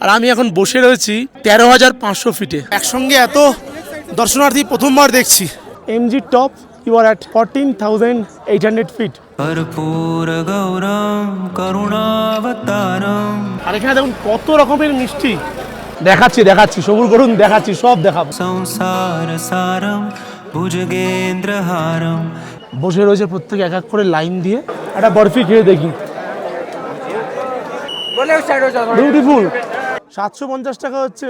আর আমি এখন বসে রয়েছি 13,500 ফিটে। একসঙ্গে এত দর্শনার্থী প্রথমবার দেখছি। MG top you are at 14,800 feet. আর এখানে দেখুন কত রকমের মিষ্টি। দেখাচ্ছি সবুর করুন, দেখাচ্ছি, সব দেখাবো। সংসার সারম ভুজগেন্দ্রহারম। বসে রয়েছে প্রত্যেকে এক এক করে লাইন দিয়ে। একটা বরফি খেয়ে দেখি। বিউটিফুল। 750 টাকা হচ্ছে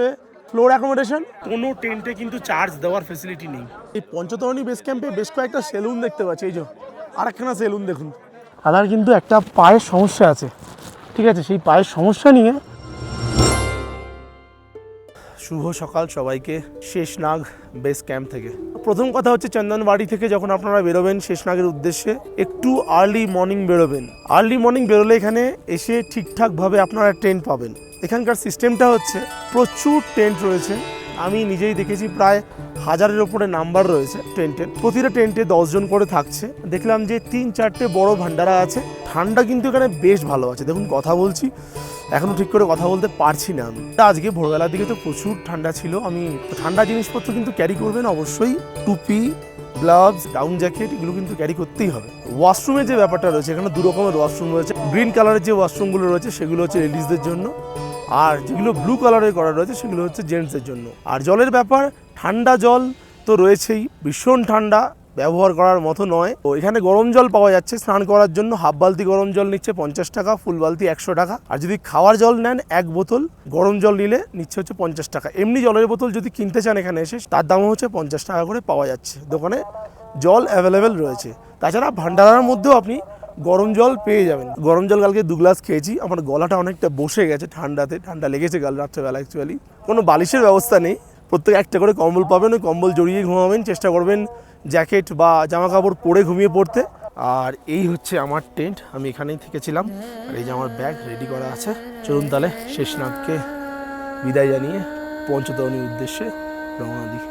ফ্লোর অ্যাকোমোডেশন। কোনো টেন্টে কিন্তু চার্জ দেওয়ার ফেসিলিটি নেই। এই পঞ্চতরণী বেস ক্যাম্পে বেশ কয়েকটা সেলুন দেখতে পাচ্ছি। এই যে আরেকখানা সেলুন দেখুন। দাদার কিন্তু একটা পায়ের সমস্যা আছে, ঠিক আছে, সেই পায়ের সমস্যা নিয়ে। শুভ সকাল সবাইকে শেষনাগ বেস ক্যাম্প থেকে। প্রথম কথা হচ্ছে চন্দনবাড়ি থেকে যখন আপনারা বেরোবেন শেষনাগের উদ্দেশ্যে, একটু আর্লি মর্নিং বেরোবেন। আর্লি মর্নিং বেরোলে এখানে এসে ঠিকঠাকভাবে আপনারা টেন্ট পাবেন। এখানকার সিস্টেমটা হচ্ছে প্রচুর টেন্ট রয়েছে। আমি নিজেই দেখেছি প্রায় 1000-এর ওপরে নাম্বার রয়েছে টেন্টের। প্রতিটা টেন্টে 10 জন করে থাকছে। দেখলাম যে 3-4টে বড় ভান্ডারা আছে। ঠান্ডা কিন্তু এখানে বেশ ভালো আছে। দেখুন কথা বলছি, এখনো ঠিক করে কথা বলতে পারছি না আমি। আজকে ভোরবেলার দিকে তো প্রচুর ঠান্ডা ছিল। আমি ঠান্ডা জিনিসপত্র কিন্তু ক্যারি করবেন অবশ্যই। টুপি, গ্লাভস, ডাউন জ্যাকেট, এগুলো কিন্তু ক্যারি করতেই হবে। ওয়াশরুমের যে ব্যাপারটা রয়েছে, এখানে 2 রকমের ওয়াশরুম রয়েছে। গ্রিন কালারের যে ওয়াশরুমগুলো রয়েছে সেগুলো হচ্ছে লেডিসদের জন্য, আর যেগুলো ব্লু কালারের করা রয়েছে সেগুলো হচ্ছে জেন্টসদের জন্য। আর জলের ব্যাপার, ঠান্ডা জল তো রয়েছেই, ভীষণ ঠান্ডা, ব্যবহার করার মতো নয়। তো এখানে গরম জল পাওয়া যাচ্ছে স্নান করার জন্য। হাফ বালতি গরম জল নিচ্ছে 50 টাকা, ফুল বালতি 100 টাকা। আর যদি খাওয়ার জল নেন 1 বোতল গরম জল নিলে নিচ্ছে হচ্ছে 50 টাকা। এমনি জলের বোতল যদি কিনতে চান এখানে এসে, তার দামও হচ্ছে 50 টাকা করে পাওয়া যাচ্ছে। দোকানে জল অ্যাভেলেবেল রয়েছে। তাছাড়া ভান্ডারার মধ্যেও আপনি গরম জল পেয়ে যাবেন। গরম জল কালকে 2 গ্লাস খেয়েছি। আমার গলাটা অনেকটা বসে গেছে ঠান্ডাতে, ঠান্ডা লেগেছে কাল রাত্রেবেলা। অ্যাকচুয়ালি কোনো বালিশের ব্যবস্থা নেই, প্রত্যেকে একটা করে কম্বল পাবেন। ওই কম্বল জড়িয়ে ঘুমাবেন। চেষ্টা করবেন জ্যাকেট বা জামা কাপড় পরে ঘুমিয়ে পড়তে। আর এই হচ্ছে আমার টেন্ট, আমি এখানেই থেকেছিলাম। আর এই যে আমার ব্যাগ রেডি করা আছে। চলুন তাহলে শেষনাগকে বিদায় জানিয়ে পঞ্চতরণীর উদ্দেশ্যে রওনা দিই।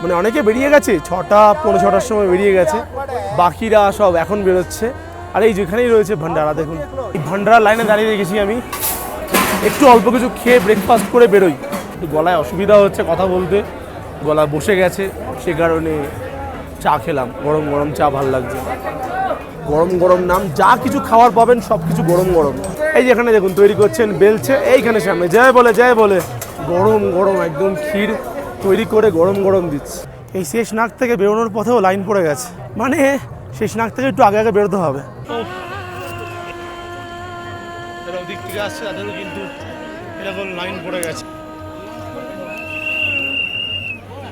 মানে অনেকে বেরিয়ে গেছে 6টা 5:45 সময় বেরিয়ে গেছে, বাকিরা সব এখন বেরোচ্ছে। আর এই যেখানেই রয়েছে ভান্ডারা, দেখুন এই ভান্ডারা লাইনে দাঁড়িয়ে রেখেছি আমি। একটু অল্প কিছু খেয়ে ব্রেকফাস্ট করে বেরোই। একটু গলায় অসুবিধা হচ্ছে কথা বলতে, গলা বসে গেছে, সে কারণে চা খেলাম। গরম গরম চা ভাল লাগছে। গরম গরম নাম, যা কিছু খাবার পাবেন সব কিছু গরম গরম। এই যে এখানে দেখুন তৈরি করছেন, বেলছে এইখানে সামনে, জয় বলে গরম গরম একদম ক্ষীর তৈরি করে গরম গরম দিচ্ছে। এই শেষনাগ থেকে বেরোনোর পথেও লাইন পড়ে গেছে। মানে শেষনাগ থেকে একটু আগে আগে বেরোতে হবে। দিক থেকে আসছে তাদেরও কিন্তু এরকম লাইন পড়ে গেছে।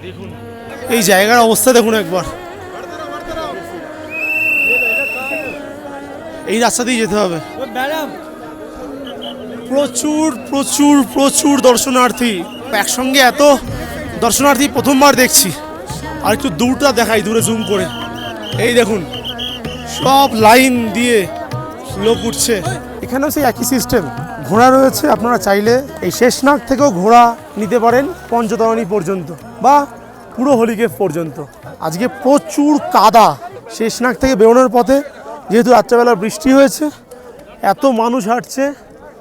দেখুন এই জায়গার অবস্থা দেখুন একবার। এই রাস্তা দিয়ে যেতে হবে। প্রচুর প্রচুর প্রচুর দর্শনার্থী। একসঙ্গে এত দর্শনার্থী প্রথমবার দেখছি। আর একটু দূরটা দেখাই, দূরে জুম করে। এই দেখুন সব লাইন দিয়ে লোক উঠছে। এখানেও সেই একই সিস্টেম, ঘোড়া রয়েছে। আপনারা চাইলে এই শেষনাগ থেকেও ঘোড়া নিতে পারেন পঞ্চতরণী পর্যন্ত বা পুরো হলিকেভ পর্যন্ত। আজকে প্রচুর কাদা শেষনাগ থেকে বেরোনোর পথে, যেহেতু রাত্রেবেলা বৃষ্টি হয়েছে, এত মানুষ হাঁটছে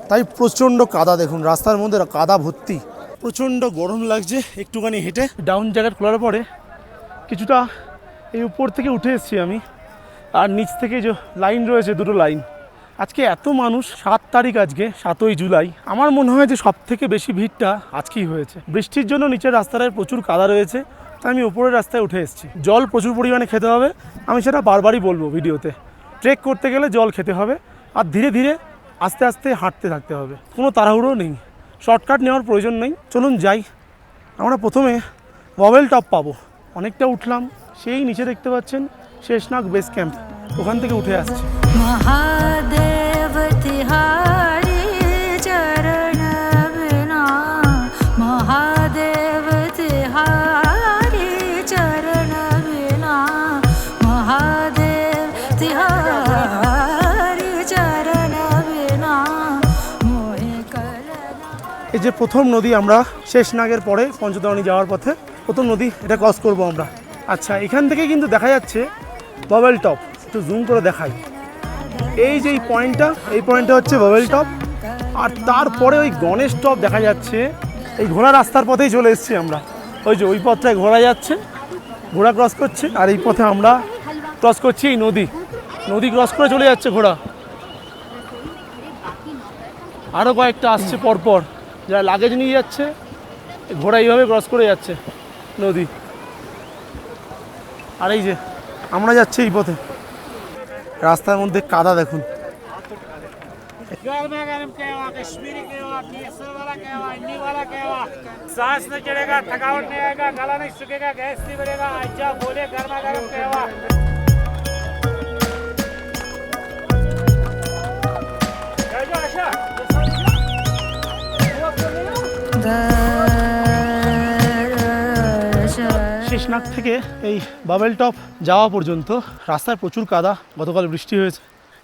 তাই প্রচণ্ড কাদা। দেখুন রাস্তার মধ্যে কাদা ভর্তি। প্রচণ্ড গরম লাগছে। একটুখানি হেঁটে ডাউন জ্যাকেট খোলার পরে কিছুটা এই উপর থেকে উঠে এসেছি আমি। আর নিচ থেকে যে লাইন রয়েছে, 2টো লাইন। আজকে এত মানুষ, 7 তারিখ আজকে 7ই জুলাই। আমার মনে হয় যে সব থেকে বেশি ভিড়টা আজকেই হয়েছে। বৃষ্টির জন্য নিচের রাস্তাটায় প্রচুর কাদা রয়েছে, তাই আমি উপরের রাস্তায় উঠে এসেছি। জল প্রচুর পরিমাণে খেতে হবে, আমি সেটা বারবারই বলবো ভিডিওতে। ট্রেক করতে গেলে জল খেতে হবে, আর ধীরে ধীরে আস্তে আস্তে হাঁটতে থাকতে হবে। কোনো তাড়াহুড়ো নেই, শর্টকাট নেওয়ার প্রয়োজন নেই। চলুন যাই। আমরা প্রথমে ববেল টপ পাবো। অনেকটা উঠলাম, সেই নিচে দেখতে পাচ্ছেন শেষনাগ বেস ক্যাম্প, ওখান থেকে উঠে আসছে। মহাদেব তিহারি চরণ বিনা, মহাদেব তিহারি চরণ বিনা, মহাদেব তিহারি চরণ বিনা। এই যে প্রথম নদী, আমরা শেষনাগের পরে পঞ্চতরণী যাওয়ার পথে প্রথম নদী, এটা ক্রস করবো আমরা। আচ্ছা, এখান থেকে কিন্তু দেখা যাচ্ছে বাবেল টপ। একটু জুম করে দেখাই। এই যে এই পয়েন্টটা হচ্ছে বাবেল টপ, আর তারপরে ওই গণেশ টপ দেখা যাচ্ছে। এই ঘোড়া রাস্তার পথেই চলে এসেছি আমরা। ওই যে ওই পথটায় ঘোড়া যাচ্ছে, ঘোড়া ক্রস করছে, আর এই পথে আমরা ক্রস করছি এই নদী ক্রস করে চলে যাচ্ছে ঘোড়া। আরও কয়েকটা আসছে পরপর, যারা লাগেজ নিয়ে যাচ্ছে, ঘোড়া এইভাবে ক্রস করে যাচ্ছে নদী। আর এই যে আমরা যাচ্ছি এই পথে, রাস্তার মধ্যে কাদা দেখুন। गर्मा गर्म कहवा, कश्मीरी कहवा, केसर वाला कहवा, इन्नी वाला कहवा। सांस नहीं चढ़ेगा, थकावट नहीं आएगा, गला नहीं सूखेगा, गैस नहीं बढ़ेगा। अच्छा बोले गर्मा गर्म कहवा। শেষনাগ থেকে এই বাবেল টপ যাওয়া পর্যন্ত রাস্তায় প্রচুর কাদা, গতকাল বৃষ্টি হয়েছে।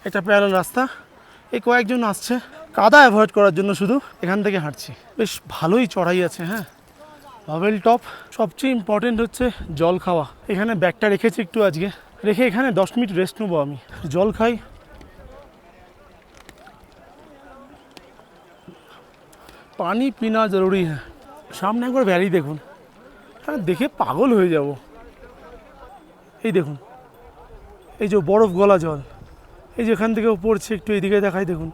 এটা প্যারালাল রাস্তা, এই কয়েকজন আসছে কাদা অ্যাভয়েড করার জন্য, শুধু এখান থেকে হাঁটছি। বেশ ভালোই চড়াই আছে। হ্যাঁ, বাবেল টপ সবচেয়ে ইম্পর্টেন্ট হচ্ছে জল খাওয়া। এখানে ব্যাগটা রেখেছি একটু, আজকে রেখে এখানে 10 মিনিট রেস্ট নেবো। আমি জল খাই, পানি পিনা জরুরি হ্যাঁ। সামনে একবার ভ্যালি দেখুন, হ্যাঁ দেখে পাগল হয়ে যাব। এই দেখুন, এই যে বরফ গলা জল, এই যেখান থেকে পড়ছে, একটু এইদিকে দেখাই দেখুন,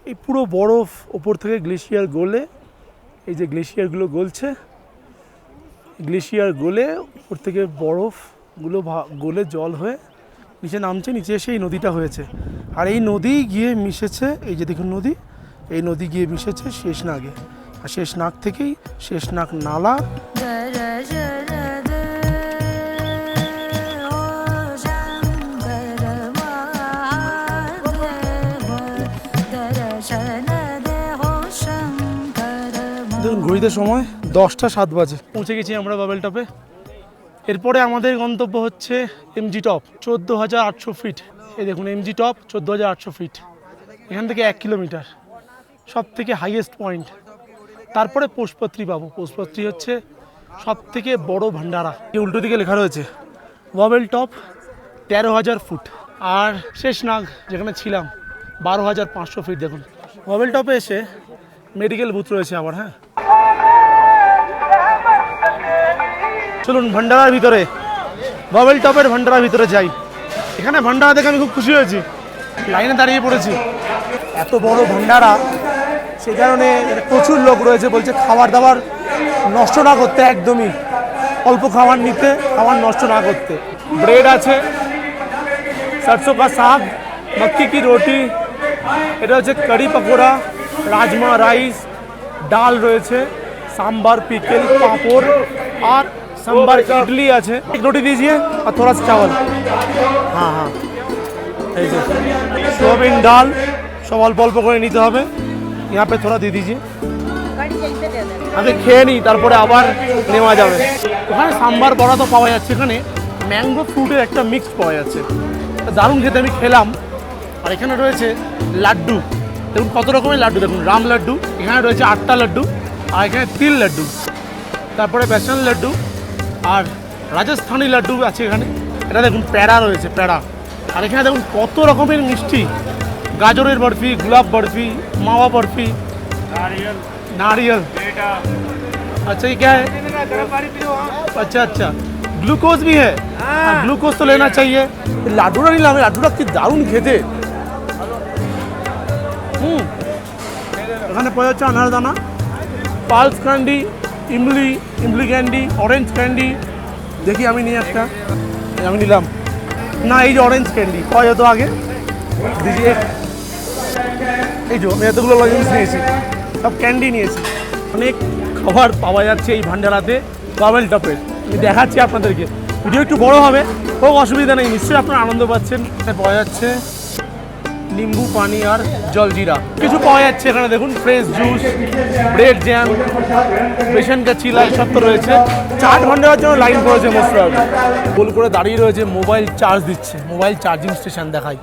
এই পুরো বরফ ওপর থেকে গ্লেশিয়ার গলে, এই যে গ্লেশিয়ারগুলো গলছে, গ্লেশিয়ার গলে ওপর থেকে বরফগুলো গলে জল হয়ে নিচে নামছে, নিচে এসে এই নদীটা হয়েছে। আর এই নদী গিয়ে মিশেছে, এই যে দেখুন নদী, এই নদী গিয়ে মিশেছে শেষনাগে, আর শেষনাগ থেকেই শেষনাগ নালা। দেখুন ঘড়িতে সময় 10টা 7 বাজে, পৌঁছে গেছি আমরা বাবেল টপে। এরপরে আমাদের গন্তব্য হচ্ছে এমজি টপ, 14,800 ফিট। এই দেখুন এমজি টপ 14,800 ফিট, এখান থেকে 1 কিলোমিটার, সব থেকে হাইয়েস্ট পয়েন্ট। তারপরে পোষপত্রী পাবো। পোষপত্রী হচ্ছে সব থেকে বড় ভান্ডারা। এই উল্টো দিকে লেখা রয়েছে বাবেল টপ 13,000 ফুট, আর শেষনাগ যেখানে ছিলাম 12,500 ফিট। দেখুন বাবেল টপে এসে মেডিকেল বুথ রয়েছে আবার। হ্যাঁ, চলুন ভান্ডারার ভিতরে, বাবেল টপের ভান্ডারার ভিতরে যাই। এখানে ভান্ডারা দেখে আমি খুব খুশি হয়েছি, লাইনে দাঁড়িয়ে পড়েছি। এত বড় ভান্ডারা, সেই কারণে প্রচুর লোক রয়েছে। বলছে খাবার দাবার নষ্ট না করতে, একদমই অল্প খাবার নিতে, খাবার নষ্ট না করতে। ব্রেড আছে, सरसों का साग, मक्की की रोटी, এটা হচ্ছে কারি পকোড়া, রাজমা রাইস, ডাল রয়েছে, सांबर पिकल पापड़ और सांबर इडली আছে। एक रोटी दीजिए और थोड़ा सा चावल। हाँ हाँ, এই যে সোয়াবিন ডাল সব অল্প অল্প করে নিতে হবে। यहाँ पे थोड़ा দিয়ে दीजिए, আগে খেয়ে নিই তারপরে আবার নেওয়া যাবে। ওখানে সাম্বার বড়া তো পাওয়া যাচ্ছে, এখানে ম্যাঙ্গো ফ্রুটের একটা মিক্স পাওয়া যাচ্ছে, দারুণ খেতে। আমি খেলাম। আর এখানে রয়েছে লাড্ডু, দেখুন কত রকমের লাড্ডু। দেখুন রাম লাড্ডু, এখানে রয়েছে 8টা লাড্ডু, আর এখানে 3 লাড্ডু, তারপরে বেসন লাড্ডু আর রাজস্থানি লাড্ডু আছে এখানে। এটা দেখুন প্যাড়া রয়েছে, প্যাড়া। আর এখানে দেখুন কত রকমের মিষ্টি, গাজরের বরফি, গোলাপ বরফি, मावा बर्फी, नारियल। अच्छा ये क्या है? अच्छा अच्छा, ग्लूकोज भी है। ग्लूकोज तो लेना चाहिए। লাড্ডুটা নিলাম, লাড্ডুটা কি দারুণ খেতে। এখানে পাওয়া যাচ্ছে আনার দানা, পালস ক্যান্ডি, ইমলি ক্যান্ডি, অরেঞ্জ ক্যান্ডি। দেখি আমি নিয়ে একটা, আমি নিলাম না। এই যে অরেঞ্জ ক্যান্ডি পাওয়া যেত আগে, দিজিয়ে। এই যে আমি এতগুলো জিনিস নিয়েছি, সব ক্যান্ডি নিয়েছি। অনেক খাবার পাওয়া যাচ্ছে এই ভান্ডারাতে বাবেল টপের। আমি দেখাচ্ছি আপনাদেরকে, ভিডিও একটু বড় হবে, খুব অসুবিধা নেই, নিশ্চয়ই আপনারা আনন্দ পাচ্ছেন। পাওয়া যাচ্ছে নিম্বু পানি আর জলজিরা, কিছু পাওয়া যাচ্ছে এখানে। দেখুন ফ্রেশ জুস, ব্রেড জ্যাম, বেসন কা চিলা, সব তো রয়েছে। চাট ভান্ডারের জন্য লাইন পড়েছে মোস্টরাল। গোল করে দাঁড়িয়ে রয়েছে, মোবাইল চার্জ দিচ্ছে, মোবাইল চার্জিং স্টেশন দেখাই।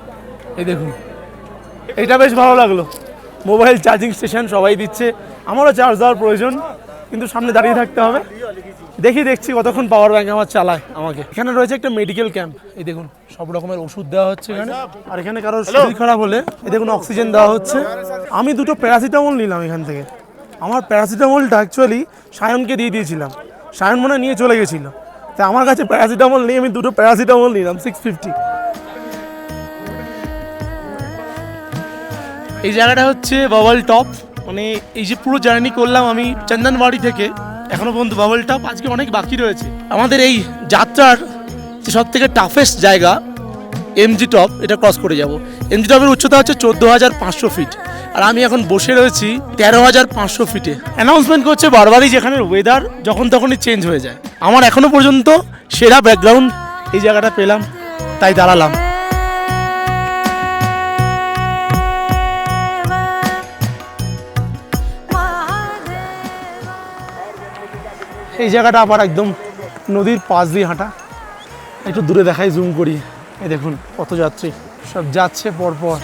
এই দেখুন, এটা বেশ ভালো লাগলো, মোবাইল চার্জিং স্টেশন সবাই দিচ্ছে। আমারও চার্জ দেওয়ার প্রয়োজন, কিন্তু সামনে দাঁড়িয়ে থাকতে হবে। দেখছি কতক্ষণ পাওয়ার ব্যাংক আমার চালায় আমাকে। এখানে রয়েছে একটা মেডিকেল ক্যাম্প, এই দেখুন সব রকমের ওষুধ দেওয়া হচ্ছে এখানে। আর এখানে কারোর শরীর খারাপ হলে এই দেখুন অক্সিজেন দেওয়া হচ্ছে। আমি 2টো প্যারাসিটামল নিলাম এখান থেকে। আমার প্যারাসিটামলটা অ্যাকচুয়ালি সায়নকে দিয়ে দিয়েছিলাম, সায়ন মনে নিয়ে চলে গেছিলো, তাই আমার কাছে প্যারাসিটামল নেই, আমি 2টো প্যারাসিটামল নিলাম 650। এই জায়গাটা হচ্ছে বাবল টপ, মানে এই যে পুরো জার্নি করলাম আমি চন্দনবাড়ি থেকে এখনো পর্যন্ত বাবল টপ, আজকে অনেক বাকি রয়েছে আমাদের এই যাত্রার। যে সব থেকে টাফেস্ট জায়গা এমজি টপ, এটা ক্রস করে যাব। এমজি টপের উচ্চতা হচ্ছে 14,500 ফিট, আর আমি এখন বসে রয়েছি 13,500 ফিটে। অ্যানাউন্সমেন্ট করছে বারবারই যেখানে ওয়েদার যখন তখনই চেঞ্জ হয়ে যায়। আমার এখনো পর্যন্ত সেরা ব্যাকগ্রাউন্ড এই জায়গাটা পেলাম, তাই দাঁড়ালাম। এই জায়গাটা আবার একদম নদীর পাশ দিয়ে হাঁটা। একটু দূরে দেখাই, জুম করি, এই দেখুন কত যাত্রী সব যাচ্ছে পরপর।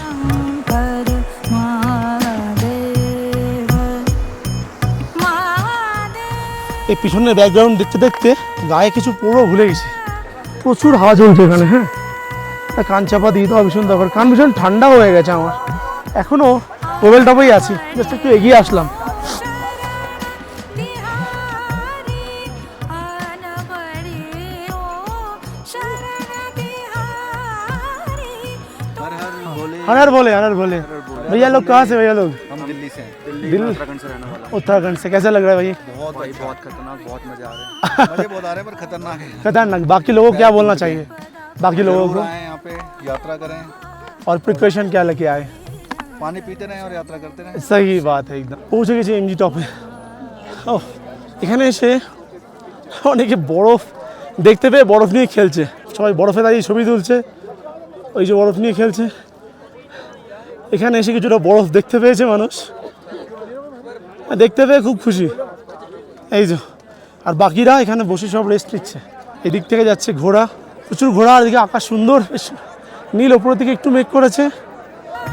এই পিছনের ব্যাকগ্রাউন্ড দেখতে দেখতে গায়ে কিছু পুরো ভুলে গেছি। প্রচুর হাওয়া চলছে এখানে। হ্যাঁ, কান চাপা দিয়ে দেওয়া ভীষণ দরকার, কান ভীষণ ঠান্ডা হয়ে গেছে আমার। এখনো মোবাইল টপেই আছি, জাস্ট একটু এগিয়ে আসলাম। हर हर बोले भैया लोग कहाँ से? भैया लोग हम दिल्ली से हैं। दिल्ली उत्तराखंड से रहने वाला हूँ। उत्तराखंड से। कैसा लग रहा है भाई? बहुत भाई बहुत खतरनाक, बहुत मजा आ रहे हैं। मजे बहुत आ रहे हैं पर खतरनाक है। खतरनाक। बाकी लोगों को क्या बोलना चाहिए बाकी लोगों जरूर को? आए यहाँ पे, यात्रा करें, और प्रिकॉशन क्या लेके आए? पानी पीते रहें और यात्रा करते रहें। सही बात है एकदम। পৌঁছে গেছি এমজি টপে। ও এখানে এসে অনেকে বরফ দেখতে পেয়ে বরফ নিয়ে খেলছে, সবাই বরফে দাঁড়িয়ে ছবি তুলছে, ওই যে বরফ নিয়ে খেলছে। এখানে এসে কিছুটা বরফ দেখতে পেয়েছে মানুষ, দেখতে পেয়ে খুব খুশি। এই যে আর বাকিরা এখানে বসে সব রেস্ট নিচ্ছে। এদিক থেকে যাচ্ছে ঘোড়া, প্রচুর ঘোড়া। আর এদিকে আকাশ সুন্দর, বেশ নীল, ওপরের দিকে একটু মেঘ করেছে।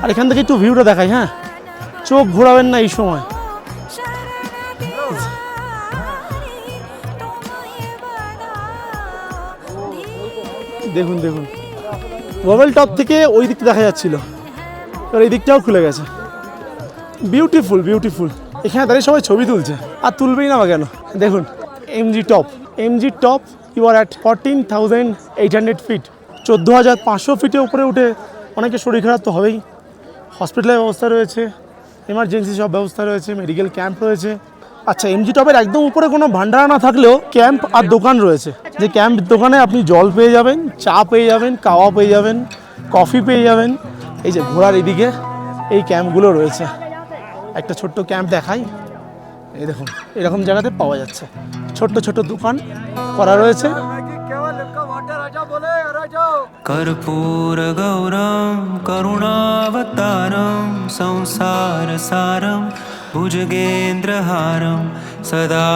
আর এখান থেকে একটু ভিউটা দেখাই। হ্যাঁ, চোখ ঘোরাবেন না এই সময়। দেখুন দেখুন, মোবাইল টপ থেকে ওই দিকটা দেখা যাচ্ছিল, আর এই দিকটাও খুলে গেছে। Beautiful beautiful. এখানে দাঁড়িয়ে সবাই ছবি তুলছে, আর তুলবেই না বা কেন? দেখুন MG top, MG top you are at 14,800 feet. 14,500 ফিটে উপরে উঠে অনেকে শরীর খারাপ তো হবেই। হসপিটালের ব্যবস্থা রয়েছে, এমার্জেন্সি সব ব্যবস্থা রয়েছে, মেডিকেল ক্যাম্প রয়েছে। আচ্ছা, এমজি টপের একদম উপরে কোনো ভান্ডারা না থাকলেও ক্যাম্প আর দোকান রয়েছে। যে ক্যাম্প দোকানে আপনি জল পেয়ে যাবেন, চা পেয়ে যাবেন, কাওয়া পেয়ে যাবেন, কফি পেয়ে যাবেন। এই যে ঘোড়ার এদিকে এই ক্যাম্পগুলো রয়েছে। একটা ছোট্ট ক্যাম্প দেখাই, এই দেখুন এরকম জায়গাতে পাওয়া যাচ্ছে। ছোট্ট ছোট্ট দোকান করা রয়েছে। कर्पूर गौरम करुणावतारम संसार सारम भुजगेन्द्रहारम सदा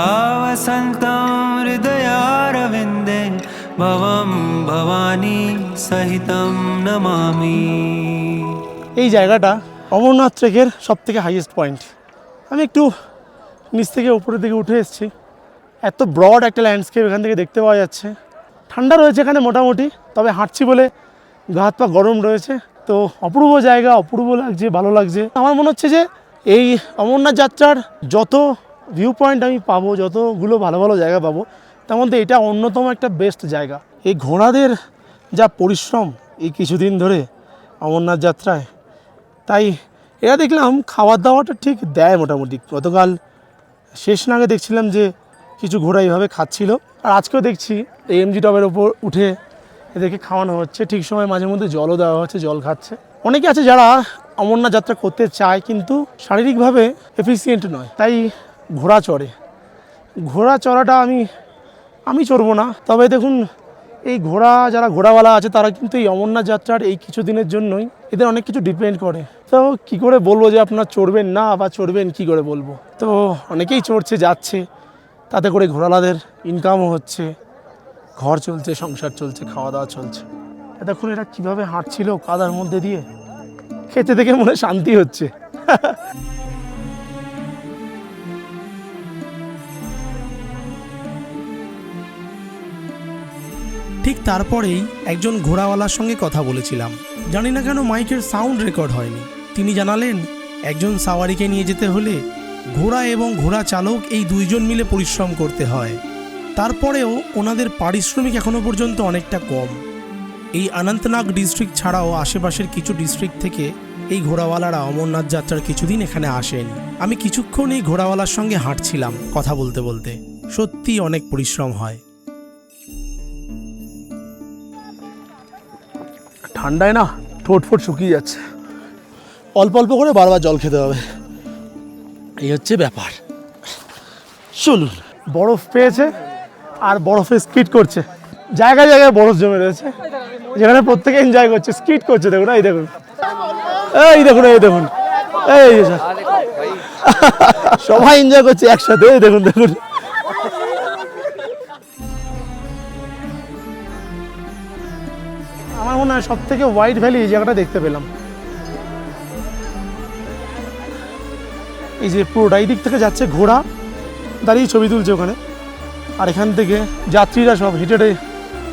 वसन्तं हृदयारविन्दे भवं भवानी सहितं नमामि। এই জায়গাটা অমরনাথ ট্রেকের সব থেকে হাইয়েস্ট পয়েন্ট। আমি একটু নিচ থেকে উপরের দিকে উঠে এসেছি। এত ব্রড একটা ল্যান্ডস্কেপ এখান থেকে দেখতে পাওয়া যাচ্ছে। ঠান্ডা রয়েছে এখানে মোটামুটি, তবে হাঁটছি বলে গা হাত পা গরম রয়েছে। তো অপূর্ব জায়গা, অপূর্ব লাগছে, ভালো লাগছে। আমার মনে হচ্ছে যে এই অমরনাথ যাত্রার যত ভিউ পয়েন্ট আমি পাবো, যতগুলো ভালো ভালো জায়গা পাবো, তার মধ্যে এটা অন্যতম একটা বেস্ট জায়গা। এই ঘোড়াদের যা পরিশ্রম এই কিছুদিন ধরে অমরনাথ যাত্রায়, তাই এরা দেখলাম খাবার দাওয়াটা ঠিক দেয় মোটামুটি। গতকাল শেষ নাগে দেখছিলাম যে কিছু ঘোড়া এইভাবে খাচ্ছিল, আর আজকেও দেখছি এই এমজি টপের ওপর উঠে এদেরকে খাওয়ানো হচ্ছে। ঠিক সময় মাঝে মধ্যে জলও দেওয়া হচ্ছে, জল খাচ্ছে। অনেকে আছে যারা অমরনাথ যাত্রা করতে চায় কিন্তু শারীরিকভাবে এফিসিয়েন্ট নয়, তাই ঘোড়া চড়ে। ঘোড়া চড়াটা আমি চড়বো না। তবে দেখুন এই যারা ঘোড়াওয়ালা আছে তারা কিন্তু এই অমরনাথ যাত্রার এই কিছু দিনের জন্যই এদের অনেক কিছু ডিপেন্ড করে। তো কি করে বলবো যে আপনারা চড়বেন না বা চড়বেন, কি করে বলবো? তো অনেকেই চড়ছে, যাচ্ছে, তাতে করে ঘোড়াওয়ালাদের ইনকামও হচ্ছে, ঘর চলছে, সংসার চলছে, খাওয়া দাওয়া চলছে। এতক্ষণ এরা কীভাবে হাঁটছিল কাদার মধ্যে দিয়ে, খেতে থেকে মনে শান্তি হচ্ছে। ঠিক তারপরেই একজন ঘোড়াওয়ালার সঙ্গে কথা বলেছিলাম। জানি না কেন মাইকের সাউন্ড রেকর্ড হয়নি। তিনি জানালেন একজন সাওয়ারিকে নিয়ে যেতে হলে ঘোড়া এবং ঘোড়া চালক এই দুইজন মিলে পরিশ্রম করতে হয়। তারপরেও ওনাদের পারিশ্রমিক এখনও পর্যন্ত অনেকটা কম। এই অনন্তনাগ ডিস্ট্রিক্ট ছাড়াও আশেপাশের কিছু ডিস্ট্রিক্ট থেকে এই ঘোড়াওয়ালারা অমরনাথ যাত্রার কিছুদিন এখানে আসেন। আমি কিছুক্ষণ এই ঘোড়াওয়ালার সঙ্গে হাঁটছিলাম কথা বলতে বলতে। সত্যি অনেক পরিশ্রম হয়। ঠান্ডায় না ঠোঁট ফোট শুকিয়ে যাচ্ছে, অল্প অল্প করে বারবার জল খেতে হবে, এই হচ্ছে ব্যাপার। চলুন, বরফ পেয়েছে আর বরফে স্কিট করছে, জায়গায় জায়গায় বরফ জমে রয়েছে যেখানে প্রত্যেকে এনজয় করছে, স্কিট করছে। দেখুন এই দেখুন, এই দেখুন, এই দেখুন, এই যে সবাই এনজয় করছে একসাথে। এই দেখুন দেখুন, আমার মনে হয় সব থেকে হোয়াইট ভ্যালি এই জায়গাটা দেখতে পেলাম। এই যে পুরোটা এই দিক থেকে যাচ্ছে ঘোড়া, দাঁড়িয়ে ছবি তুলছে ওখানে, আর এখান থেকে যাত্রীরা সব হেঁটে হেঁটে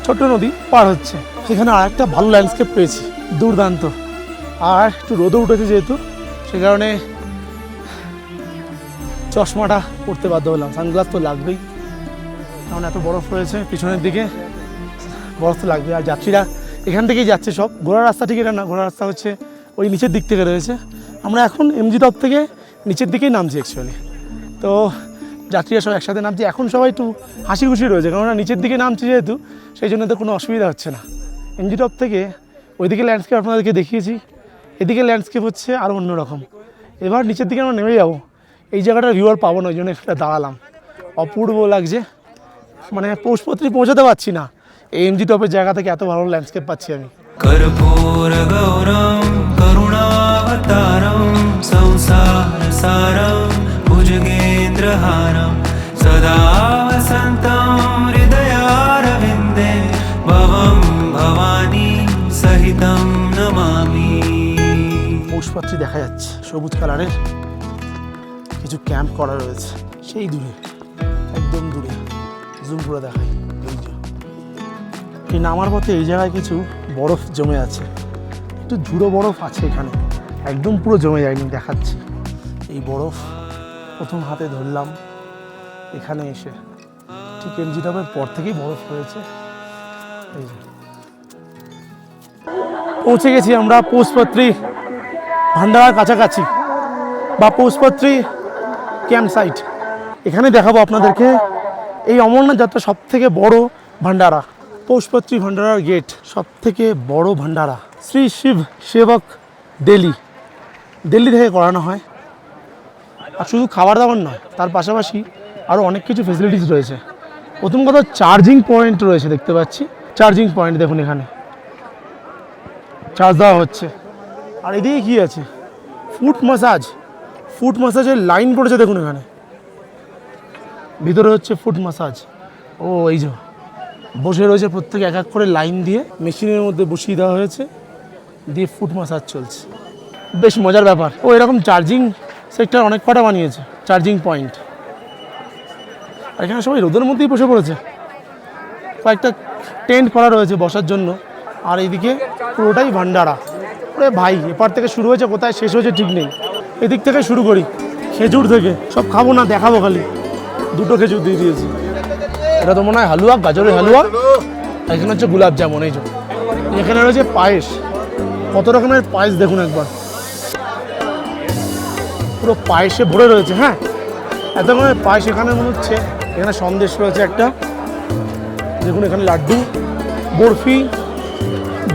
ছোট্ট নদী পার হচ্ছে। সেখানে আর একটা ভালো ল্যান্ডস্কেপ পেয়েছি, দুর্দান্ত। আর একটু রোদও উঠেছে যেহেতু, সে কারণে চশমাটা পরতে বাধ্য হলাম। সানগ্লাস তো লাগবেই, কারণ এত বরফ রয়েছে পিছনের দিকে, বরফ তো লাগবে। আর যাত্রীরা এখান থেকেই যাচ্ছে সব। ঘোড়ার রাস্তা ঠিক এটা না, ঘোড়ার রাস্তা হচ্ছে ওই নিচের দিক থেকে রয়েছে। আমরা এখন এমজি টপ থেকে নিচের দিকেই নামছি অ্যাকচুয়ালি। তো যাত্রীরা সব একসাথে নামছে। এখন সবাই একটু হাসি খুশি রয়েছে, কারণ নিচের দিকে নামছে যেহেতু, সেই জন্য তো কোনো অসুবিধা হচ্ছে না। এমজি টপ থেকে ওইদিকে ল্যান্ডস্কেপ আপনাদেরকে দেখিয়েছি, এদিকে ল্যান্ডস্কেপ হচ্ছে আরও অন্যরকম। এবার নিচের দিকে আমরা নেমে যাবো, এই জায়গাটার ভিউ আর পাবো না, ওই জন্য একটা দাঁড়ালাম। অপূর্ব লাগছে, মানে পৌষপত্রী পৌঁছাতে পারছি না, এই এমজি টপের জায়গা থেকে এত ভালো ল্যান্ডস্কেপ পাচ্ছি আমি। कर्पूर गौरम करुणावतारम संसार सारम भुजगेन्द्रहारम सदा वसन्तं हृदयारविन्दे भवं भवानी सहितं नमामि। পৌষপাত্রী দেখা যাচ্ছে, সবুজ কালারের কিছু ক্যাম্প করা রয়েছে সেই দূরে, একদম দূরে, জুম করে দেখাই। এই যে এই নামার পথে এই জায়গায় কিছু বরফ জমে আছে, একটু ঝুড়ো বরফ আছে এখানে, একদম পুরো জমে যায়নি, দেখাচ্ছি। এই বরফ প্রথম হাতে ধরলাম এখানে এসে, ঠিক এমজি টপের পর থেকেই বরফ হয়েছে। এই যে পৌঁছে গেছি আমরা পৌষপাত্রী ভান্ডারার কাছাকাছি, বা পৌষপাত্রী ক্যাম্প সাইট। এখানে দেখাবো আপনাদেরকে এই অমরনাথ যাত্রা সব থেকে বড় ভান্ডারা, পৌষপাত্রী ভান্ডারার গেট, সব থেকে বড় ভান্ডারা। শ্রী শিব সেবক দিল্লি থেকে করানো হয়। আর শুধু খাবার দাবার নয়, তার পাশাপাশি আরও অনেক কিছু ফেসিলিটিস রয়েছে। প্রথম কথা চার্জিং পয়েন্ট রয়েছে, দেখতে পাচ্ছি চার্জিং পয়েন্ট, দেখুন এখানে চার্জ দেওয়া হচ্ছে। আর এদিকে কী আছে, ফুট মাসাজের লাইন পড়েছে, দেখুন এখানে ভিতরে হচ্ছে ফুট মাসাজ। ও এই যে বসে রয়েছে প্রত্যেকে এক এক করে লাইন দিয়ে, মেশিনের মধ্যে বসিয়ে দেওয়া হয়েছে, দিয়ে ফুট মাসাজ চলছে। বেশ মজার ব্যাপার। ও এরকম চার্জিং সেক্টর অনেক কটা বানিয়েছে, চার্জিং পয়েন্ট। আর এখানে সবাই রোদের মধ্যেই বসে পড়েছে, কয়েকটা টেন্ট করা রয়েছে বসার জন্য। আর এইদিকে পুরোটাই ভান্ডারা। ওরে ভাই, এপার থেকে শুরু হয়েছে, কোথায় শেষ হয়েছে ঠিক নেই। এদিক থেকে শুরু করি, খেজুর থেকে। সব খাবো না, দেখাবো খালি। দুটো খেজুর দিয়ে দিয়েছি। এটা তো মনে হয় হালুয়া, গাজরের হালুয়া। এখানে হচ্ছে গোলাপ জামুন। এই যে এখানে রয়েছে পায়েস, কত রকমের পায়েস দেখুন একবার, পুরো পায়েসে ভরে রয়েছে। হ্যাঁ, এত রকমের পায়েস এখানে মনে হচ্ছে। এখানে সন্দেশ রয়েছে একটা, দেখুন এখানে লাড্ডু, বরফি,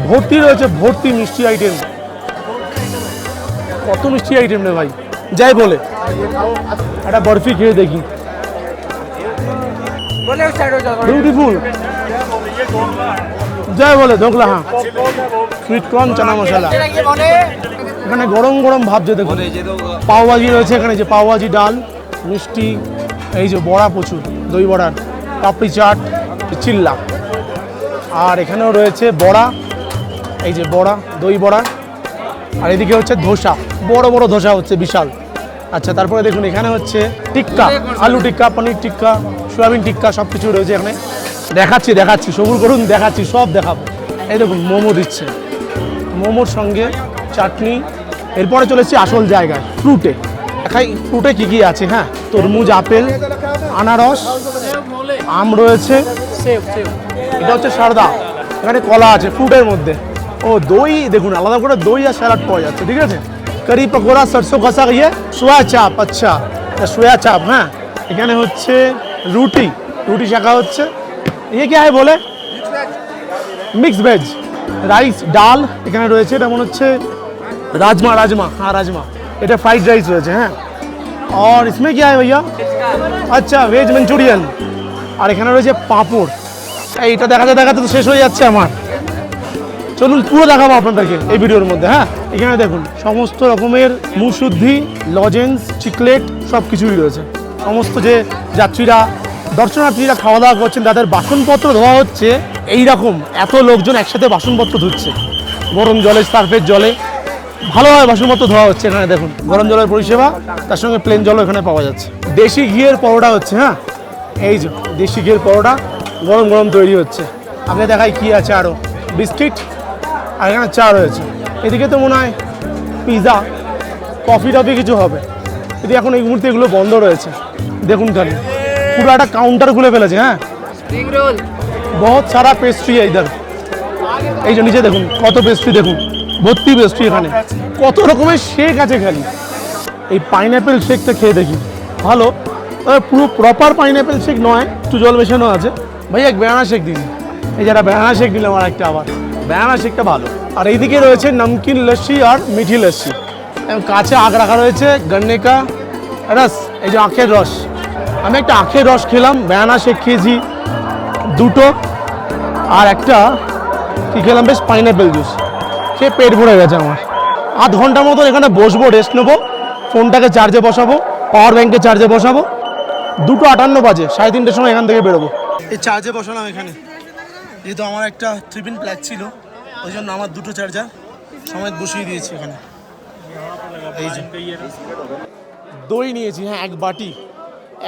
ভর্তি রয়েছে, ভর্তি মিষ্টি আইটেম। কত মিষ্টি আইটেম রে ভাই, যাই বলে একটা বরফি খেয়ে দেখি। বিউটিফুল, যাই বলে ধোকলা। হ্যাঁ, সুইট কর্ন চানা মশলা। এখানে গরম গরম ভাবছে, দেখুন পাওভাজি রয়েছে এখানে, যে পাওভাজি, ডাল, মিষ্টি, এই যে বড়া প্রচুর, দই বড়ার, পাপড়ি চাট, চিল্লা। আর এখানেও রয়েছে বড়া, এই যে বড়া, দই বড়া। আর এদিকে হচ্ছে ধোসা, বড় বড় ধোসা হচ্ছে, বিশাল। আচ্ছা, তারপরে দেখুন এখানে হচ্ছে টিক্কা, আলু টিক্কা, পনির টিক্কা, সয়াবিন টিক্কা, সব কিছু রয়েছে এখানে। দেখাচ্ছি সবুর করুন, দেখাচ্ছি, সব দেখাবো। এই দেখুন মোমো দিচ্ছে, মোমোর সঙ্গে চাটনি। এরপরে চলেছি আসল জায়গায়, ফ্রুটে। দেখাই ফ্রুটে কী কী আছে। হ্যাঁ, তরমুজ, আপেল, আনারস, আম রয়েছে, এটা হচ্ছে সারদা, এখানে কলা আছে ফ্রুটের মধ্যে। ও দই দেখুন, আলাদা করে দই আর স্যালাড পাওয়া যাচ্ছে, ঠিক আছে। কারি পকোড়া, সরষে কষা, ইয়ে সোয়া চাপ, আচ্ছা সোয়া চাপ। হ্যাঁ, এখানে হচ্ছে রুটি শাখা হচ্ছে। ইয়ে কি হয় বলে, মিক্স ভেজ, রাইস, ডাল এখানে রয়েছে। এটা মনে হচ্ছে রাজমা, হ্যাঁ রাজমা। এটা फ्राइड राइस রয়েছে। হ্যাঁ, और इसमें क्या है भैया? আচ্ছা ভেজ মাঞ্চুরিয়ান। আর এখানে রয়েছে পাঁপড়। এইটা দেখাতে তো শেষ হয়ে যাচ্ছে আমার। চলুন পুরো দেখাবো আপনাদেরকে এই ভিডিওর মধ্যে। হ্যাঁ, এখানে দেখুন সমস্ত রকমের মুশুদ্ধি, লজেন্স, চিকলেট সব কিছুই রয়েছে। সমস্ত যে যাত্রীরা, দর্শনার্থীরা খাওয়া দাওয়া করছেন, তাদের বাসনপত্র ধোয়া হচ্ছে। এই রকম এত লোকজন একসাথে বাসনপত্র ধুচ্ছে, গরম জলে, সার্ফের জলে ভালোভাবে বাসনপত্র ধোয়া হচ্ছে। এখানে দেখুন গরম জলের পরিষেবা, তার সঙ্গে প্লেন জলও এখানে পাওয়া যাচ্ছে। দেশি ঘিয়ের পরোটা হচ্ছে। হ্যাঁ, এই যে দেশি ঘিয়ের পরোটা গরম তৈরি হচ্ছে। আপনি দেখাই কি আছে, আরও বিস্কিট, আর এখানে চা রয়েছে। এদিকে তো মনে হয় পিৎজা, কফি টফি কিছু হবে। যদি এখন এই মুহূর্তে এগুলো বন্ধ রয়েছে। দেখুন খালি পুরো একটা কাউন্টার খুলে ফেলেছে। হ্যাঁ, বহুত সারা পেস্ট্রি ইধার। এই যে নিচে দেখুন কত পেস্ট্রি, দেখুন ভর্তি পেস্ট্রি। এখানে কত রকমের শেক আছে খালি। এই পাইনঅ্যাপেল শেকটা খেয়ে দেখি, ভালো। পুরো প্রপার পাইনঅ্যাপেল শেক নয়, একটু জল মেশানো আছে। ভাই এক ব্যানানা শেক দিন। এই যারা ব্যানানা শেক নিলাম আর একটা, আবার ব্যানানা শেকটা ভালো। আর এইদিকে রয়েছে নমকিন লস্যি আর মিঠি লস্যি। কাছে আখ রাখা রয়েছে, গন্নে কা রস, এই যে আখের রস। আমি একটা আখের রস খেলাম, ব্যানানা শেক খেয়েছি দুটো, আর একটা কি খেলাম বেশ, পাইনঅ্যাপেল জুস খেয়ে পেট ভরে গেছে আমার। আধ ঘন্টার মতো এখানে বসবো, রেস্ট নেবো, ফোনটাকে চার্জে বসাবো, পাওয়ার ব্যাঙ্কে চার্জে বসাবো। 2:58 বাজে, 3:30টার সময় এখান থেকে বেরোবো। এই চার্জে বসালাম এখানে, যেহেতু আমার একটা 3 পিন প্লাগ ছিল, ওই জন্য আমার দুটো চার্জার সমেত বসিয়ে দিয়েছি এখানে। এই যে দই নিয়েছি, হ্যাঁ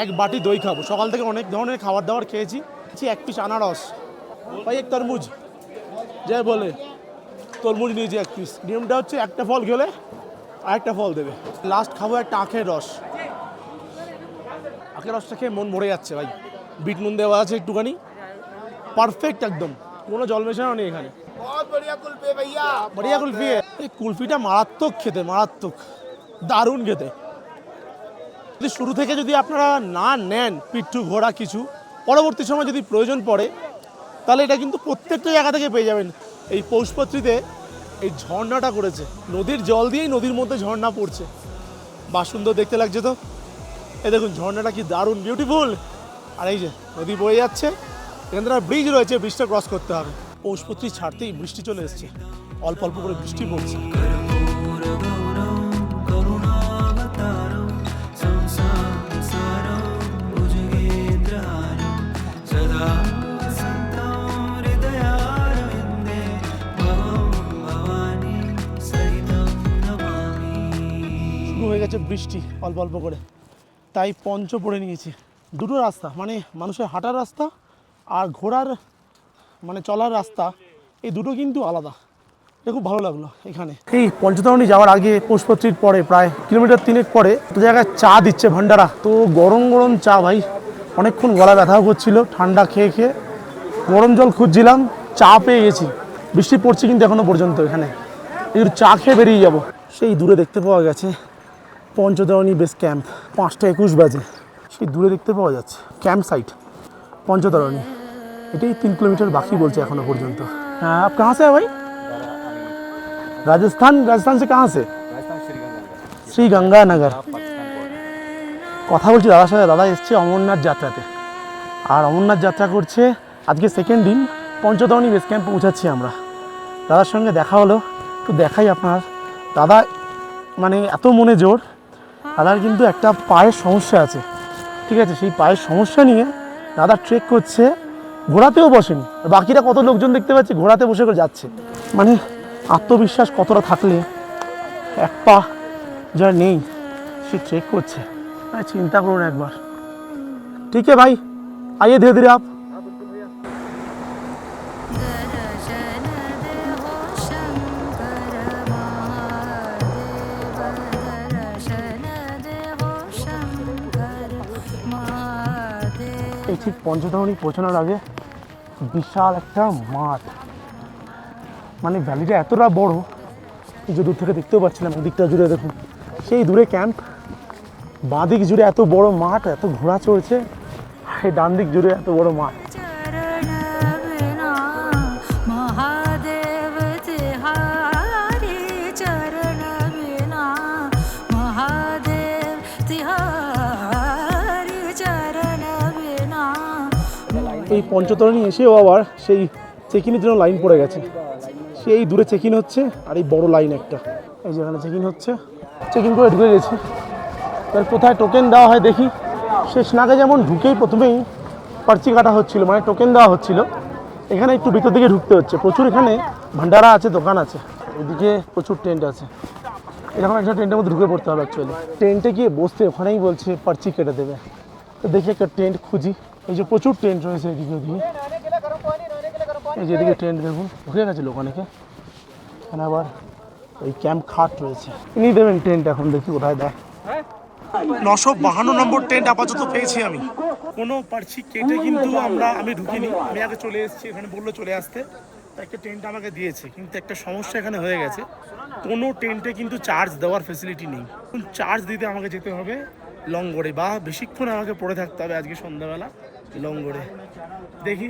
এক বাটি দই খাবো। সকাল থেকে অনেক ধরনের খাবার দাবার খেয়েছি। 1 পিস আনারস, ভাই এক তরমুজ, যাই বলে তরমুজ নিয়েছি 1 পিস। নিয়মটা হচ্ছে একটা ফল খেলে আরেকটা ফল দেবে। লাস্ট খাবো একটা আখের রস। আখের রসটা খেয়ে মন ভরে যাচ্ছে ভাই। বিট নুন দেওয়া আছে একটুখানি, পারফেক্ট একদম, কোনো জল মেশানো নেই এখানে। বড়িয়া কুলফি। এই কুলফিটা মারাত্মক খেতে, মারাত্মক, দারুণ খেতে। যদি শুরু থেকে যদি আপনারা না নেন পিট্ঠু ঘোড়া কিছু, পরবর্তী সময় যদি প্রয়োজন পড়ে, তাহলে এটা কিন্তু প্রত্যেকটা জায়গা থেকে পেয়ে যাবেন। এই পৌষপত্রীতে এই ঝর্ণাটা করেছে, নদীর জল দিয়েই নদীর মধ্যে ঝর্ণা পড়ছে। বা সুন্দর দেখতে লাগছে তো। এই দেখুন ঝর্ণাটা কি দারুণ বিউটিফুল। আর এই যে নদী বয়ে যাচ্ছে, এখানে ব্রিজ রয়েছে, ব্রিজটা ক্রস করতে হবে। পৌষপত্রী ছাড়তেই বৃষ্টি চলে এসছে, অল্প অল্প করে বৃষ্টি পড়ছে। শুরু হয়ে গেছে বৃষ্টি অল্প অল্প করে, তাই পঞ্চ পরে নিয়েছি। দুটো রাস্তা, মানে মানুষের হাঁটার রাস্তা আর ঘোড়ার মানে চলার রাস্তা, এই দুটো কিন্তু আলাদা। এটা খুব ভালো লাগলো এখানে। এই পঞ্চতরণী যাওয়ার আগে, পৌষপত্রীর পরে প্রায় 3 কিলোমিটার পরে তো জায়গায় চা দিচ্ছে ভান্ডারা। তো গরম গরম চা ভাই, অনেকক্ষণ গলা ব্যথাও করছিল ঠান্ডা খেয়ে খেয়ে, গরম জল খুঁজছিলাম, চা পেয়ে গেছি। বৃষ্টি পড়ছে কিন্তু এখনো পর্যন্ত। এখানে একটু চা খেয়ে বেরিয়ে যাব। সেই দূরে দেখতে পাওয়া গেছে পঞ্চতরণী বেস ক্যাম্প। 5:21 বাজে, সেই দূরে দেখতে পাওয়া যাচ্ছে ক্যাম্প সাইট পঞ্চতরণী। এটাই 3 किलोमीटर बाकी बोलते एखोनो पर्यन्त। हाँ, आप कहाँ से है भाई? राजस्थान से कहाँ से? श्री गंगानगर। কথা বলছি দাদার সাথে। দাদা এসছে অমরনাথ যাত্রাতে, আর অমরনাথ যাত্রা করছে আজকে 2nd দিন। পঞ্চতরণী বেস ক্যাম্প পৌঁছাচ্ছি আমরা। দাদার সঙ্গে দেখা হলো, একটু দেখাই আপনার। দাদা মানে এত মনে জোর, দাদার কিন্তু একটা পায়ের সমস্যা আছে, ঠিক আছে। সেই পায়ের সমস্যা নিয়ে দাদা ট্রেক করছে, ঘোড়াতেও বসেনি। বাকিরা কত লোকজন দেখতে পাচ্ছি ঘোড়াতে বসে করে যাচ্ছে। মানে আত্মবিশ্বাস কতটা থাকলে এক পা যার নেই সে ট্রেক করছে, চিন্তা করুন একবার। ঠিক है भाई, आइए धीरे धीरे आप। এই ঠিক পঞ্চতরণী পৌঁছানোর আগে বিশাল একটা মাঠ, মানে ভ্যালিটা এতটা বড় যে দূর থেকে দেখতেও পাচ্ছিলাম। দিকটা জুড়ে দেখুন, সেই দূরে ক্যাম্প, বাঁ দিক জুড়ে এত বড় মাঠ, এত ঘোড়া চলছে, এই ডান দিক জুড়ে এত বড় মাঠ। चरण बिना महादेव तिहारी चरण बिना महादेव तिहारी चरण बिना। এই পঞ্চতরণী এসেও আবার সেই চেকিনের জন্য লাইন পড়ে গেছে, সেই দূরে চেকিং হচ্ছে আর এই বড় লাইন একটা, এই যেখানে চেকিং হচ্ছে, চেকিং করে ঢুকে গেছি। এবার কোথায় টোকেন দেওয়া হয় দেখি। শেষনাগে যেমন ঢুকেই প্রথমেই পার্চি কাটা হচ্ছিল, মানে টোকেন দেওয়া হচ্ছিল। এখানে একটু ভিতর দিকে ঢুকতে হচ্ছে, প্রচুর এখানে ভান্ডারা আছে, দোকান আছে, ওইদিকে প্রচুর টেন্ট আছে। এরকম একটা টেন্টের মধ্যে ঢুকে পড়তে হবে অ্যাকচুয়ালি। টেন্টে গিয়ে বসতে ওখানেই বলছে পার্চি কেটে দেবে। তো দেখি একটা টেন্ট খুঁজি, এই যে প্রচুর টেন্ট রয়েছে এদিকে ওদিকে, এই যে এদিকে টেন্ট দেখুন, ঢুকে গেছে লোক অনেকে। এখানে আবার ওই ক্যাম্প খাট রয়েছে, ইনি দেবেন টেন্ট। এখন দেখি কোথায় দেয়। 952 নম্বর টেন্ট আপাতত পেয়েছি আমি। কোনো পার্চি কেটে কিন্তু আমি ঢুকিনি, আমি আগে চলে এসেছি। এখানে বললো চলে আসতে, একটা টেন্ট আমাকে দিয়েছে। কিন্তু একটা সমস্যা এখানে হয়ে গেছে, কোনো টেন্টে কিন্তু চার্জ দেওয়ার ফেসিলিটি নেই। চার্জ দিতে আমাকে যেতে হবে লংগড়ে, বা বেশিক্ষণ আমাকে পড়ে থাকতে হবে আজকে সন্ধ্যাবেলা লংগড়ে। দেখি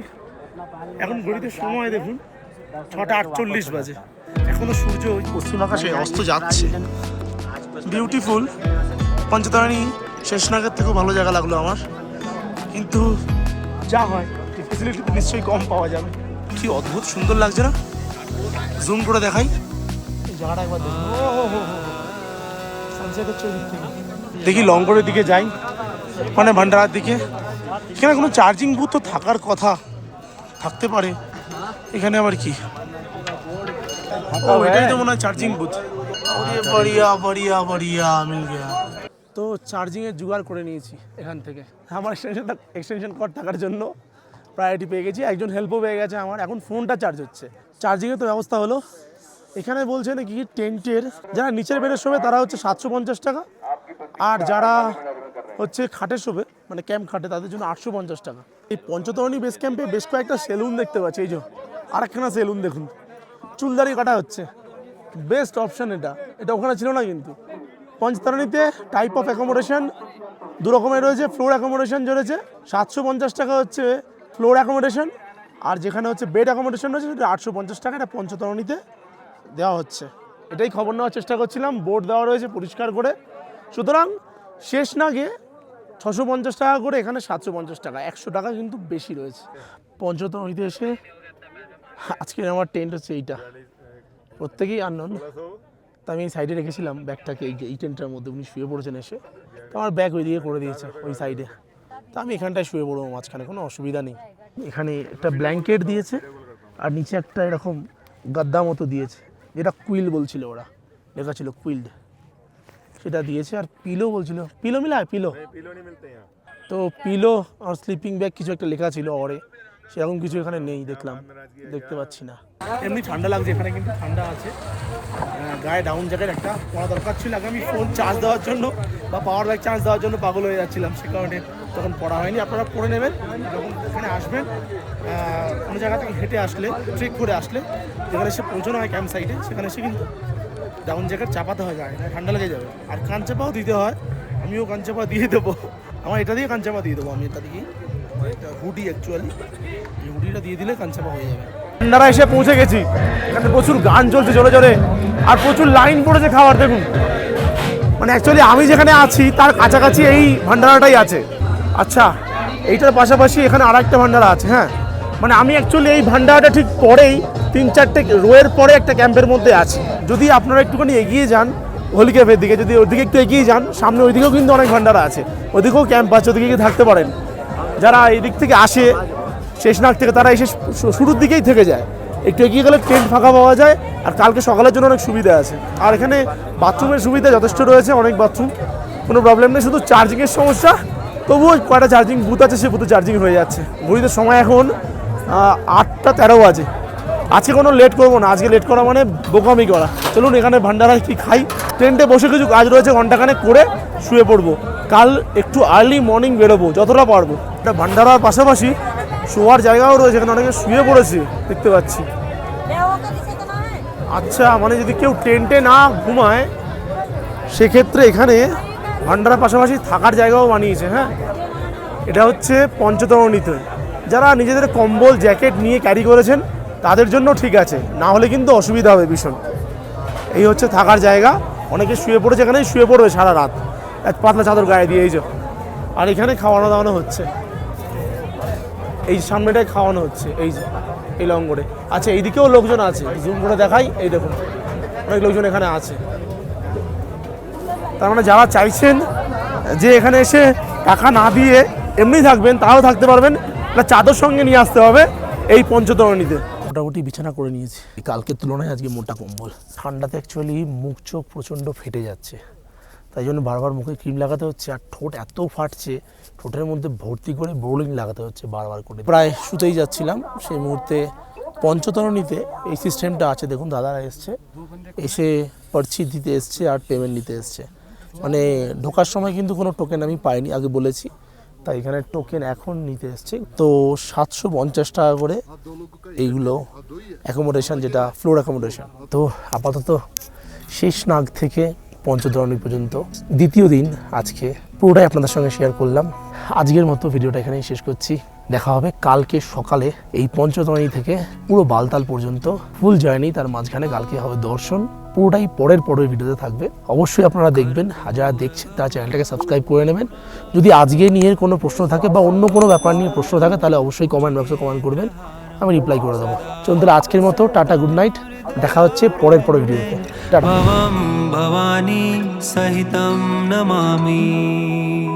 এখন ঘড়িতে সময় দেখুন 6:48 বাজে, এখনো সূর্য ওই পশ্চিম আকাশে অস্ত যাচ্ছে। বিউটিফুল। পঞ্চতরণী শেষনাগের থেকেও ভালো জায়গা লাগলো আমার, কিন্তু যা হয় ফেসিলিটি তো নিশ্চয়ই কম পাওয়া যাবে। কি অদ্ভুত সুন্দর লাগছে না, জুম করে দেখাই এই জায়গাটা একবার দেখুন। সানসেট হচ্ছে ওই দিক থেকে। দেখি লংগড়ের দিকে যাই, মানে ভান্ডারার দিকে। এখানে কোনো চার্জিং বুথ তো থাকার কথা, থাকতে পারে। এখানে আবার কি, ও এটাই তো মনে হয় চার্জিং বুথ। বড়িয়া বড়িয়া বড়িয়া মিল গেয়া। তো চার্জিংয়ের জোগাড় করে নিয়েছি এখান থেকে। আমার এক্সটেনশন কর্ড থাকার জন্য প্রায়োরিটি পেয়ে গেছি, একজন হেল্পও পেয়ে গেছে আমার। এখন ফোনটা চার্জ হচ্ছে, চার্জিংয়ের তো ব্যবস্থা হলো। এখানে বলছে নাকি টেন্টের যারা নিচের বেডে শোবে তারা হচ্ছে 750 টাকা, আর যারা হচ্ছে খাটে শোবে, মানে ক্যাম্প খাটে, তাদের জন্য 850 টাকা। এই পঞ্চতরণী বেস ক্যাম্পে বেশ কয়েকটা সেলুন দেখতে পাচ্ছি। এই যে আরেকখানা সেলুন দেখুন, চুলদারি কাটা হচ্ছে। বেস্ট অপশান এটা, এটা ওখানে ছিল না। কিন্তু পঞ্চতরণীতে টাইপ অফ অ্যাকোমোডেশন দু রকমের রয়েছে। ফ্লোর অ্যাকোমোডেশন রয়েছে 750 টাকা হচ্ছে ফ্লোর অ্যাকোমোডেশন, আর যেখানে হচ্ছে বেড অ্যাকোমোডেশন রয়েছে সেটা 850 টাকা। এটা পঞ্চতরণীতে দেওয়া হচ্ছে। এটাই খবর নেওয়ার চেষ্টা করছিলাম, বোর্ড দেওয়া রয়েছে পরিষ্কার করে। সুতরাং শেষনাগে 650 টাকা করে, এখানে 750 টাকা, 100 টাকা কিন্তু বেশি রয়েছে। পঞ্চতরণীতে এসে আজকে আমার টেন্ট হচ্ছে এইটা, প্রত্যেকেই আননোন। তো আমি এই সাইডে রেখেছিলাম ব্যাগটাকে, এই টেন্টটার মধ্যে। উনি শুয়ে পড়েছেন এসে, তো আমার ব্যাগ ওই দিকে করে দিয়েছে ওই সাইডে। তো আমি এখানটায় শুয়ে পড়বো মাঝখানে, কোনো অসুবিধা নেই। এখানে একটা ব্ল্যাঙ্কেট দিয়েছে, আর নিচে একটা এরকম গাদ্দা মতো দিয়েছে, যেটা কুইল বলছিল ওরা, লেখা ছিল কুইল্ড, সেটা দিয়েছে। আর পিলো বলছিল, পিলো মিলা পিলো, তো পিলো আর স্লিপিং ব্যাগ কিছু একটা লেখা ছিল অরে, সেরকম কিছু এখানে নেই দেখলাম, দেখতে পাচ্ছি না। এমনি ঠান্ডা লাগছে এখানে, কিন্তু ঠান্ডা আছে। গায়ে ডাউন জ্যাকেট একটা পরা দরকার ছিল। আগে আমি ফোন চার্জ দেওয়ার জন্য বা পাওয়ার ব্যাংক চার্জ দেওয়ার জন্য পাগল হয়ে যাচ্ছিলাম, সে কারণে তখন পড়া হয়নি। আপনারা পড়ে নেবেন যখন এখানে আসবেন। কোনো জায়গা থেকে হেঁটে আসলে, ট্রেক করে আসলে, যেখানে এসে পৌঁছানো হয় ক্যাম্প সাইটে, সেখানে এসে কিন্তু ডাউন জ্যাকেট চাপাতে হয়, গায়ে ঠান্ডা লেগে যাবে। আর কান চাপাও দিতে হয়, আমিও কান চাপা দিয়ে দেবো। আমার এটা দিয়ে কান চাপা দিয়ে দেবো আমি, এটা দিয়ে হুডি অ্যাকচুয়ালি, এই হুডিটা দিয়ে দিলে কান চাপা হয়ে যাবে। ভান্ডারা এসে পৌঁছে গেছি, এখানে প্রচুর গান চলছে জোরে জোরে, আর প্রচুর লাইন পড়েছে খাবার দেখুন। মানে অ্যাকচুয়ালি আমি যেখানে আছি তার কাছাকাছি এই ভান্ডারাটাই আছে। আচ্ছা, এইটার পাশাপাশি এখানে আর একটা ভান্ডারা আছে। হ্যাঁ, মানে আমি অ্যাকচুয়ালি এই ভান্ডারাটা ঠিক পরেই 3-4টে রোয়ের পরে একটা ক্যাম্পের মধ্যে আছি। যদি আপনারা একটুখানি এগিয়ে যান হোলি ক্যাম্পের দিকে, যদি ওইদিকে একটু এগিয়ে যান, সামনে ওইদিকেও কিন্তু অনেক ভান্ডারা আছে, ওইদিকেও ক্যাম্প আছে, ওদিকে গিয়ে থাকতে পারেন। যারা এই দিক থেকে আসে শেষনাগ থেকে, তারা এসে শুরুর দিকেই থেকে যায়। একটু এগিয়ে গেলে টেন্ট ফাঁকা পাওয়া যায়, আর কালকে সকালের জন্য অনেক সুবিধা আছে। আর এখানে বাথরুমের সুবিধা যথেষ্ট রয়েছে, অনেক বাথরুম, কোনো প্রবলেম নেই। শুধু চার্জিংয়ের সমস্যা, তবুও কয়টা চার্জিং বুথ আছে, সে বুথে চার্জিং হয়ে যাচ্ছে। ঘড়িতে সময় এখন 8টা 13 বাজে। আজকে কোনো লেট করবো না, আজকে লেট করা মানে বোকামি করা। চলুন এখানে ভান্ডারায় কি খাই, টেন্টে বসে কিছু কাজ রয়েছে ঘন্টাখানেক করে শুয়ে পড়বো। কাল একটু আর্লি মর্নিং বেরোবো যতটা পারবো। এটা ভান্ডারার পাশাপাশি শোয়ার জায়গাও রয়েছে, এখানে অনেকে শুয়ে পড়েছে দেখতে পাচ্ছি। আচ্ছা, মানে যদি কেউ টেন্টে না ঘুমায় সেক্ষেত্রে এখানে ভান্ডারার পাশাপাশি থাকার জায়গাও বানিয়েছে। হ্যাঁ, এটা হচ্ছে পঞ্চতরণীতে যারা নিজেদের কম্বল জ্যাকেট নিয়ে ক্যারি করেছেন তাদের জন্য ঠিক আছে, না হলে কিন্তু অসুবিধা হবে ভীষণ। এই হচ্ছে থাকার জায়গা, অনেকে শুয়ে পড়েছে, এখানেই শুয়ে পড়বে সারা রাত এক পাতলা চাদর গায়ে দিয়ে। এই যে, আর এখানে খাওয়ানো দাওয়ানো হচ্ছে, এই সামনেটায় খাওয়ানো হচ্ছে, এই যে এই লঙ্গরে। আচ্ছা, এইদিকেও লোকজন আছে, জুম করে দেখাই, এই দেখুন অনেক লোকজন এখানে আছে। তার মানে যারা চাইছেন যে এখানে এসে টাকা না দিয়ে এমনি থাকবেন তাও থাকতে পারবেন, না চাদর সঙ্গে নিয়ে আসতে হবে এই পঞ্চতরণীতে। মোটামুটি বিছানা করে নিয়েছি, কালকের তুলনায় আজকে মোটা কম্বল। ঠান্ডাতে অ্যাকচুয়ালি মুখ চোখ প্রচণ্ড ফেটে যাচ্ছে, তাই জন্য বারবার মুখে ক্রিম লাগাতে হচ্ছে। আর ঠোঁট এত ফাটছে, ঠোঁটের মধ্যে ভর্তি করে বোরলিং লাগাতে হচ্ছে বারবার করে। প্রায় শুতেই যাচ্ছিলাম, সেই মুহূর্তে পঞ্চতরণীতে এই সিস্টেমটা আছে। দেখুন দাদারা এসছে, এসে পার্চি দিতে এসছে আর পেমেন্ট নিতে এসছে। মানে ঢোকার সময় কিন্তু কোনো টোকেন আমি পাইনি, আগে বলেছি, তাই এখানে টোকেন এখন নিতে এসছে। তো 750 টাকা করে এইগুলো অ্যাকোমোডেশন, যেটা ফ্লোর অ্যাকোমোডেশন। তো আপাতত শেষনাগ থেকে পঞ্চতরণী পর্যন্ত দ্বিতীয় দিন আজকে পুরোটাই আপনাদের সঙ্গে শেয়ার করলাম। আজকের মতো ভিডিওটা এখানেই শেষ করছি। দেখা হবে কালকে সকালে এই পঞ্চতরণী থেকে পুরো বালতাল পর্যন্ত ফুল জার্নি, তার মাঝখানে কালকে হবে দর্শন। পুরোটাই পরের ভিডিওতে থাকবে, অবশ্যই আপনারা দেখবেন। আর যারা দেখছেন তারা চ্যানেলটাকে সাবস্ক্রাইব করে নেবেন। যদি আজকে নিয়ে কোনো প্রশ্ন থাকে বা অন্য কোনো ব্যাপার নিয়ে প্রশ্ন থাকে তাহলে অবশ্যই কমেন্ট বক্সে কমেন্ট করবেন, আমি রিপ্লাই করে দেবো। চলুন তাহলে আজকের মতো টাটা, গুড নাইট, দেখা হচ্ছে পরের ভিডিওতে। টাটা। भवं भवानी सहितं नमामि।